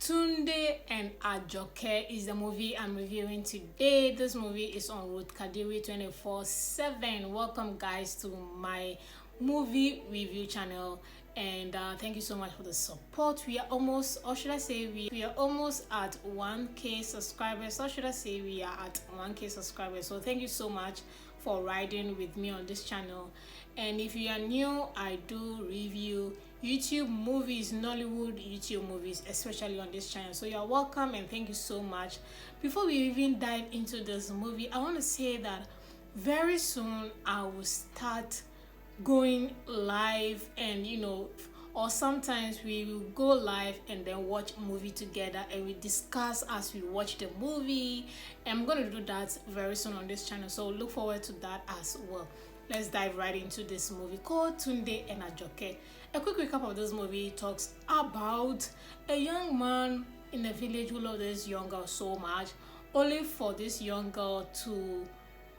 Tunde and Ajoke is the movie I'm reviewing today. This movie is on Ruth Kadiri 24/7. Welcome guys to my movie review channel, and thank you so much for the support. We are almost, or should I say we are almost at 1k subscribers, or should I say we are at 1k subscribers. So thank you so much for riding with me on this channel. And if you are new, I do review YouTube movies, Nollywood YouTube movies, especially on this channel. So you're welcome and thank you so much. Before we even dive into this movie, I want to say that very soon I will start going live, and or sometimes we will go live and then watch a movie together and we discuss as we watch the movie. And I'm going to do that very soon on this channel, so look forward to that as well. Let's dive right into this movie called Tunde and Ajoke. A quick recap of this movie talks about a young man in a village who loves this young girl so much, only for this young girl to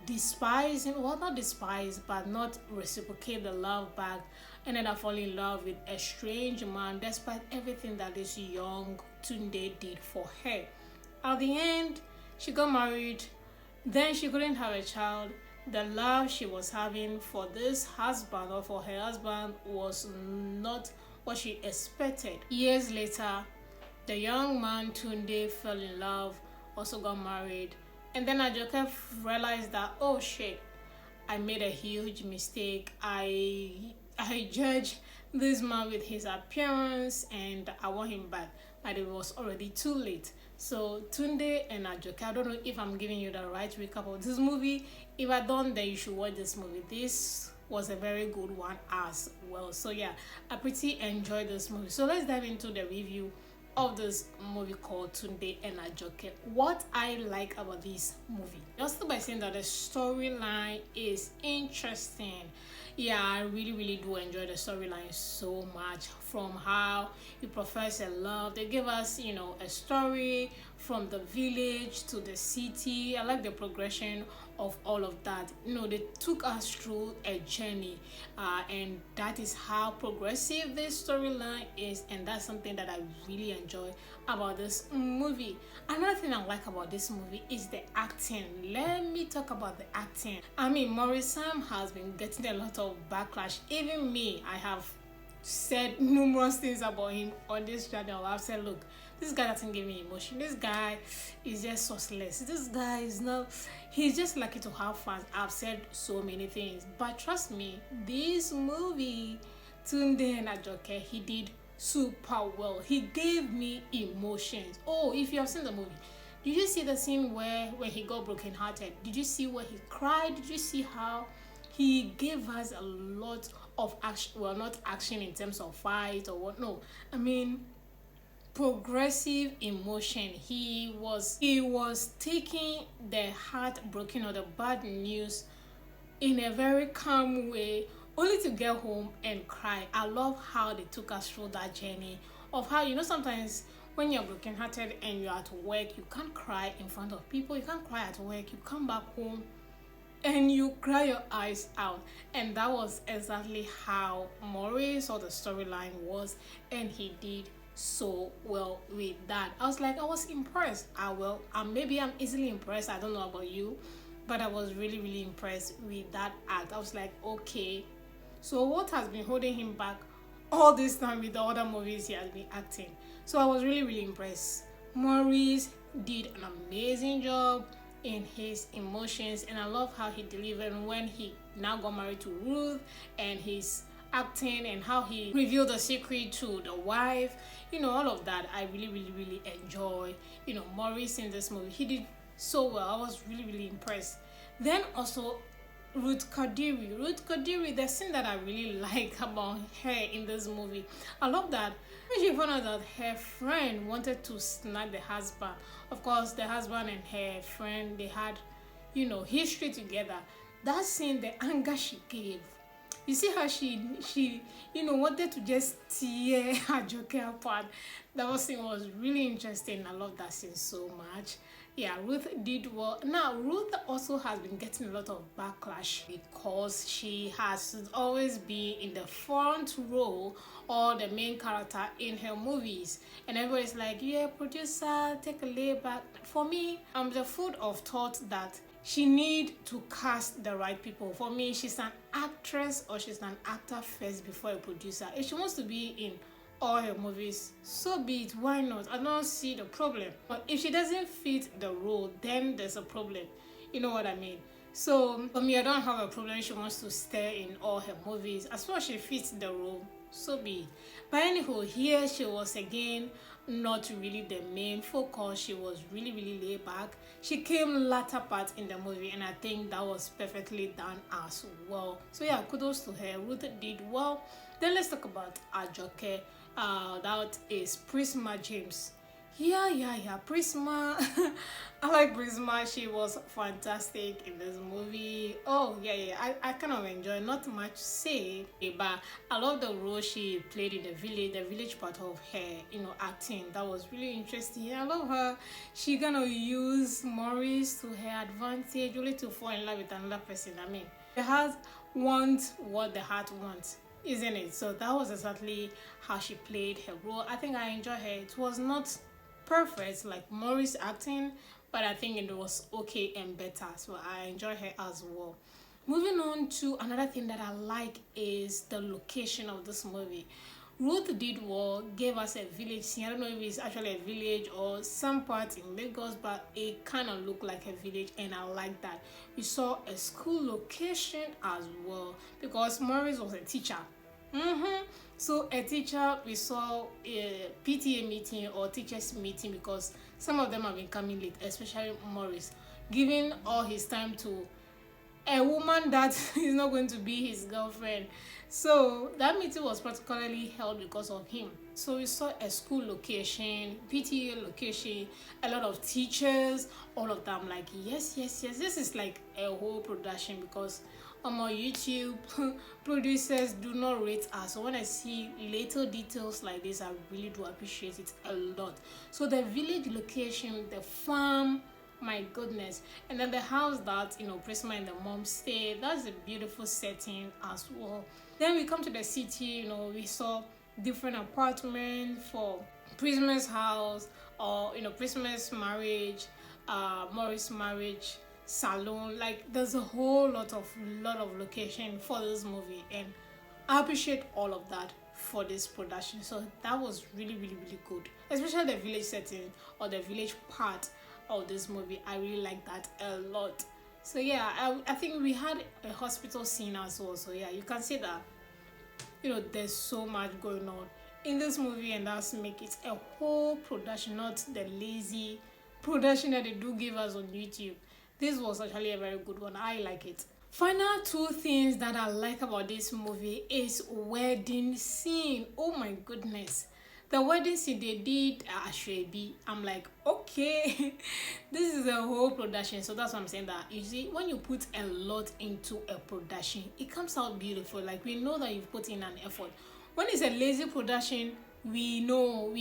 despise him. Well, not despise, but not reciprocate the love back, and then I fall in love with a strange man despite everything that this young Tunde did for her. At the end, she got married, then she couldn't have a child. The love she was having for this husband, or for her husband, was not what she expected. Years later, the young man Tunde fell in love, also got married, and then Ajoke realized that, oh shit, I made a huge mistake. I judged this man with his appearance and I want him back, but it was already too late. So Tunde and Ajoke, I don't know if I'm giving you the right recap of this movie. If I don't, then you should watch this movie. This was a very good one as well. So yeah, I pretty enjoyed this movie. So let's dive into the review of this movie called Tunde and Ajoke. What I like about this movie, just by saying that the storyline is interesting. Yeah, I really do enjoy the storyline so much. From how you profess a love, they give us a story from the village to the city. I like the progression of all of that. They took us through a journey, and that is how progressive this storyline is, and that's something that I really enjoy about this movie. Another thing I like about this movie is the acting. Let me talk about the acting. I mean, Maurice has been getting a lot of backlash. Even me, I have said numerous things about him on this channel. I've said, look, this guy doesn't give me emotion. This guy is just sauceless. This guy is not, he's just lucky to have fans. I've said so many things, but trust me, this movie, Tunde and Ajoke, he did super well. He gave me emotions. Oh, if you have seen the movie, did you see the scene where he got brokenhearted? Did you see where he cried? Did you see how he gave us a lot of action? Well, not action in terms of fight or what, no, I mean progressive emotion. He was taking the heartbroken or the bad news in a very calm way, only to get home and cry. I love how they took us through that journey of how, sometimes when you're brokenhearted and you're at work, you can't cry in front of people, you can't cry at work, you come back home and you cry your eyes out. And that was exactly how Maurice, or the storyline, was, and he did so well with that. I was impressed. Maybe I'm easily impressed, I don't know about you, but I was really impressed with that act. I was like, okay, so what has been holding him back all this time with the other movies he has been acting? So I was really impressed. Maurice did an amazing job in his emotions, and I love how he delivered when he now got married to Ruth, and his acting and how he revealed the secret to the wife, all of that. I really enjoy Maurice in this movie. He did so well. I was really impressed. Then also Ruth Kadiri, the scene that I really like about her in this movie, I love that when she found out that her friend wanted to snap the husband. Of course, the husband and her friend, they had history together. That scene, the anger she gave, You see how she wanted to just tear Ajoke apart. That scene was really interesting. I love that scene so much. Yeah, Ruth did well. Now, Ruth also has been getting a lot of backlash because she has always been in the front row or the main character in her movies. And everybody's like, yeah, producer, take a lay back. For me, I'm the food of thought that she need to cast the right people. For me, she's an actress or she's an actor first before a producer. If she wants to be in all her movies, so be it. Why not? I don't see the problem. But if she doesn't fit the role, then there's a problem. You know what I mean? So for me, I don't have a problem. She wants to stay in all her movies as long as she fits the role, so be it. But anyhow, here she was again not really the main focus. She was really laid back. She came latter part in the movie, and I think that was perfectly done as well. So yeah, kudos to her. Ruth did well. Then let's talk about Ajoke. That is Prisma James. Yeah, Prisma. I like Prisma. She was fantastic in this movie. Oh, yeah. I kind of enjoy. Not much to say, but I love the role she played in the village part of her, acting. That was really interesting. I love her. She gonna use Maurice to her advantage only to fall in love with another person. I mean, the heart wants what the heart wants, isn't it? So that was exactly how she played her role. I think I enjoyed her. It was not perfect like Maurice acting, but I think it was okay and better, so I enjoy her as well. Moving on to another thing that I like is the location of this movie. Ruth did well, gave us a village scene. I don't know if it's actually a village or some part in Lagos, but it kind of looked like a village, and I like that. We saw a school location as well because Maurice was a teacher. So a teacher, we saw a PTA meeting or teachers meeting because some of them have been coming late, especially Maurice, giving all his time to a woman that is not going to be his girlfriend. So that meeting was particularly held because of him. So we saw a school location, PTA location, a lot of teachers, all of them. Like, yes. This is like a whole production because on my YouTube, producers do not rate us. So when I see little details like this, I really do appreciate it a lot. So the village location, the farm, my goodness, and then the house that Prisma and the mom stay, that's a beautiful setting as well. Then we come to the city. We saw different apartments for Prisma's house, or Prisma's marriage, Maurice's marriage, salon. Like, there's a whole lot of location for this movie, and I appreciate all of that for this production. So that was really good, especially the village setting or the village part of this movie. I really like that a lot. So yeah, I think we had a hospital scene as well. So yeah, you can see that there's so much going on in this movie, and that's make it a whole production, not the lazy production that they do give us on YouTube. This was actually a very good one. I like it. Final two things that I like about this movie is wedding scene. Oh my goodness. The wedding scene they did at Ashwebi, I'm like, okay, this is a whole production. So that's what I'm saying, that you see, when you put a lot into a production, it comes out beautiful. Like, we know that you've put in an effort. When it's a lazy production, we know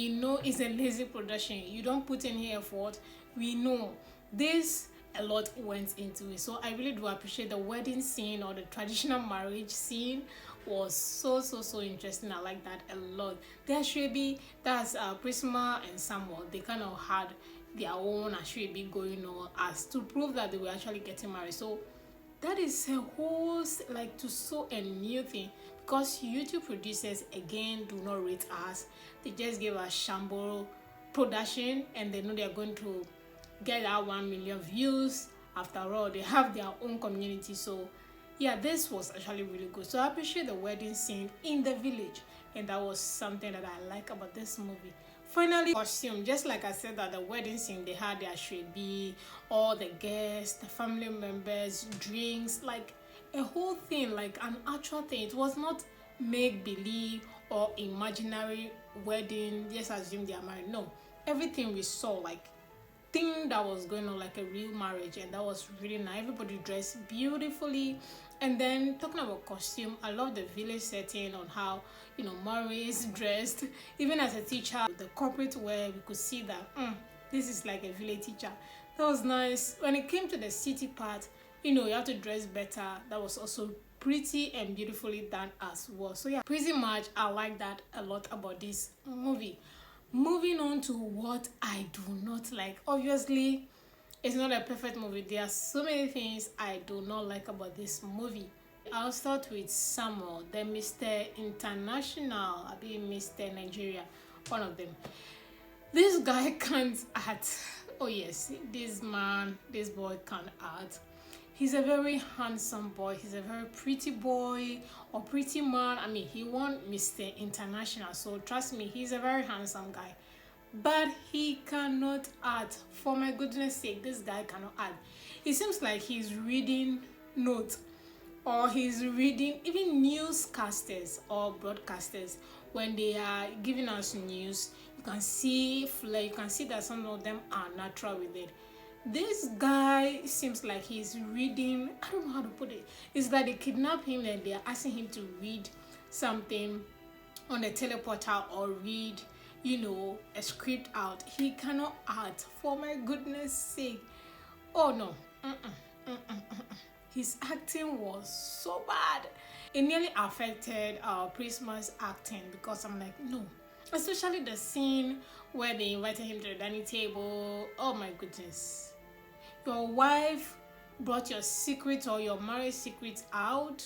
it's a lazy production. You don't put any effort. We know this. A lot went into it. So I really do appreciate the wedding scene, or the traditional marriage scene was so interesting. I like that a lot. There should be, that's Prisma and Samuel, they kind of had their own Ashwebi going on as to prove that they were actually getting married. So that is a whole, like, to show a new thing, because YouTube producers again do not rate us. They just give us shamble production, and they know they are going to get that 1 million views. After all, they have their own community. So yeah, this was actually really good. So I appreciate the wedding scene in the village, and that was something that I like about this movie. Finally, costume. Just like I said, that the wedding scene, they had their shrebi, all the guests, the family members, drinks, like a whole thing, like an actual thing. It was not make believe or imaginary wedding. Just assume they are married. No, everything we saw, like, thing that was going on like a real marriage, and that was really nice. Everybody dressed beautifully, And then talking about costume, I love the village setting on how Maurice dressed. Even as a teacher, the corporate wear, we could see that this is like a village teacher. That was nice. When it came to the city part, you have to dress better. That was also pretty and beautifully done as well. So yeah, pretty much I like that a lot about this movie. Moving on to what I do not like. Obviously, it's not a perfect movie. There are so many things I do not like about this movie. I'll start with Samuel, the Mr. International, I mean Mr. Nigeria, one of them. This guy can't act. Oh yes, this boy can't act. He's a very handsome boy. He's a very pretty boy or pretty man. I mean, he won Mr. International, so trust me, he's a very handsome guy. But he cannot act. For my goodness sake, this guy cannot act. It seems like he's reading notes, or he's reading even newscasters or broadcasters when they are giving us news. You can see that some of them are natural with it. This guy seems like he's reading, I don't know how to put it. It's like they kidnap him and they're asking him to read something on the teleporter or read, a script out. He cannot act, for my goodness sake. Oh no. His acting was so bad. It nearly affected Prisma's acting, because I'm like, no. Especially the scene where they invited him to the dining table. Oh my goodness. Your wife brought your secret or your marriage secret out,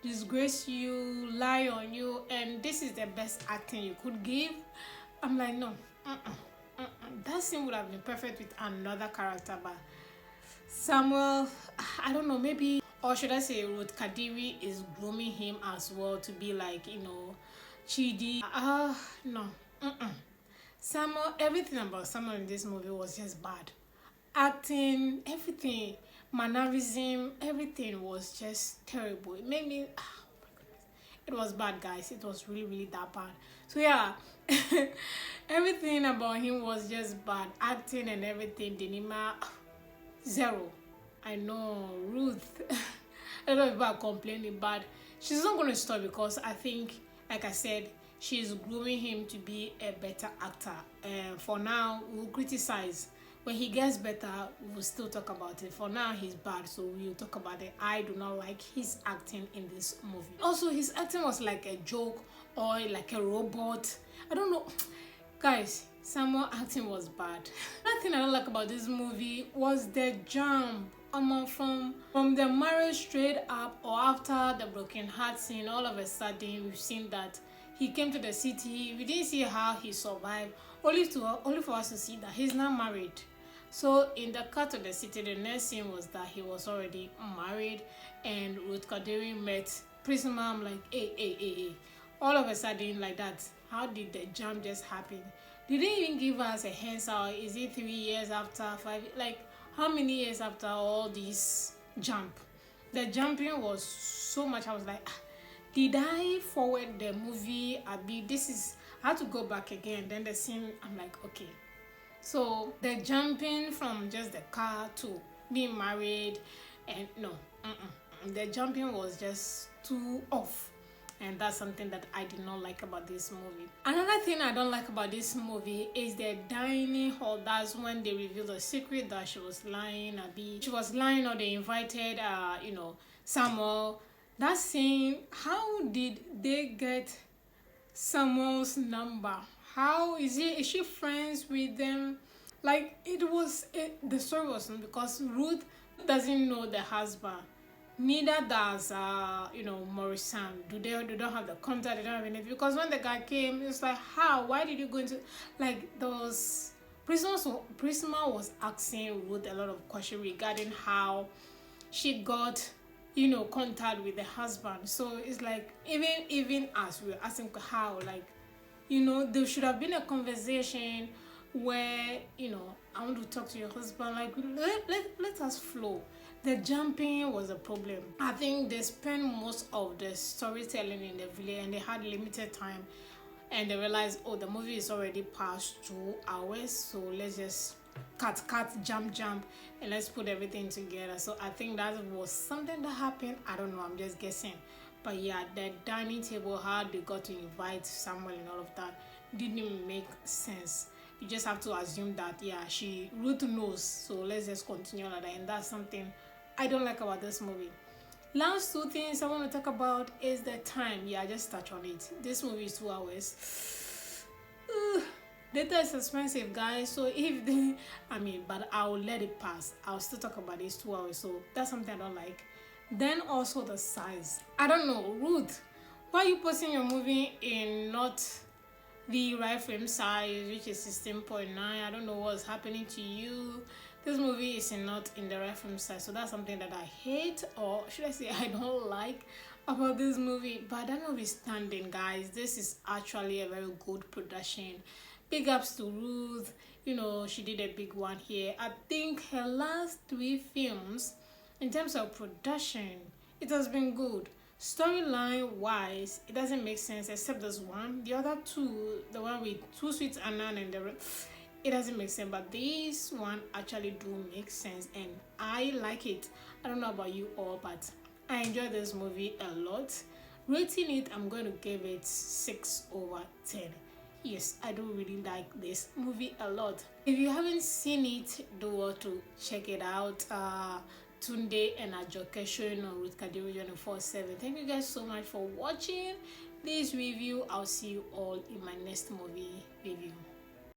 disgrace you, lie on you, and this is the best acting you could give. I'm like, no. That scene would have been perfect with another character, but Samuel, I don't know, maybe, or should I say Ruth Kadiri is grooming him as well to be like, Chidi. No. Samuel, everything about Samuel in this movie was just bad. Acting, everything, mannerism, everything was just terrible. It made me, oh my goodness. It was bad, guys. It was really, really that bad. So yeah, everything about him was just bad. Acting and everything, Denima, zero. I know, Ruth, I don't know if people are complaining, but she's not going to stop, because I think, like I said, she's grooming him to be a better actor. For now, we'll criticize. When he gets better, we'll still talk about it. For now, he's bad, so we'll talk about it. I do not like his acting in this movie. Also, his acting was like a joke or like a robot. I don't know. Guys, Samuel acting was bad. Another thing I don't like about this movie was the jump. From the marriage straight up, or after the broken heart scene, all of a sudden we've seen that he came to the city. We didn't see how he survived, only for us to see that he's not married. So in the cut of the city, the next scene was that he was already married, and Ruth Kadiri met Prisma. I'm like, hey. All of a sudden, like that, how did the jump just happen? They didn't even give us a hint. Is it 3 years after, 5? Like, how many years after all this jump? The jumping was so much. I was like, did I forward the movie? I had to go back again. Then the scene, I'm like, okay. So the jumping from just the car to being married, and no, the jumping was just too off. And that's something that I did not like about this movie. Another thing I don't like about this movie is the dining hall. That's when they reveal the secret that she was lying. She was lying, or they invited, Samuel. That scene, how did they get Samuel's number? How is she friends with them? Like, the story wasn't, because Ruth doesn't know the husband. Neither does Maurice. They don't have the contact, they don't have anything. Because when the guy came, it's like, how? Why did you go into, like, those Prisma was asking Ruth a lot of questions regarding how she got contact with the husband. So it's like, even as we're asking how, like, there should have been a conversation where, I want to talk to your husband, like, let us flow. The jumping was a problem. I think they spent most of the storytelling in the village, and they had limited time, and they realized, oh, the movie is already past 2 hours, so let's just cut, jump, and let's put everything together. So I think that was something that happened. I don't know, I'm just guessing. But yeah, the dining table, how they got to invite Samuel and all of that didn't make sense. You just have to assume that yeah, Ruth knows. So let's just continue like that, and that's something I don't like about this movie. Last two things I want to talk about is the time. Yeah, I just touch on it. This movie is 2 hours. Data is expensive, guys. So if they, but I'll let it pass. I'll still talk about these 2 hours. So that's something I don't like. Then also the size. I don't know, Ruth, why are you posting your movie in not the right frame size, which is 16.9? I don't know what's happening to you. This movie is not in the right frame size, so that's something that I hate, or should I say I don't like about this movie. But that notwithstanding, guys, this is actually a very good production. Big ups to Ruth. You know, she did a big one here. I think her last 3 films, in terms of production, it has been good. Storyline wise, it doesn't make sense except this one. The other two, the one with Two Sweet Annan and the it doesn't make sense, but this one actually do make sense and I like it. I don't know about you all, but I enjoy this movie a lot. Rating it, I'm going to give it 6/10. Yes, I do really like this movie a lot. If you haven't seen it, do want to check it out. Tunde and Ajoke showing on Ruth Kadiri 24/7. Thank you guys so much for watching this review. I'll see you all in my next movie review.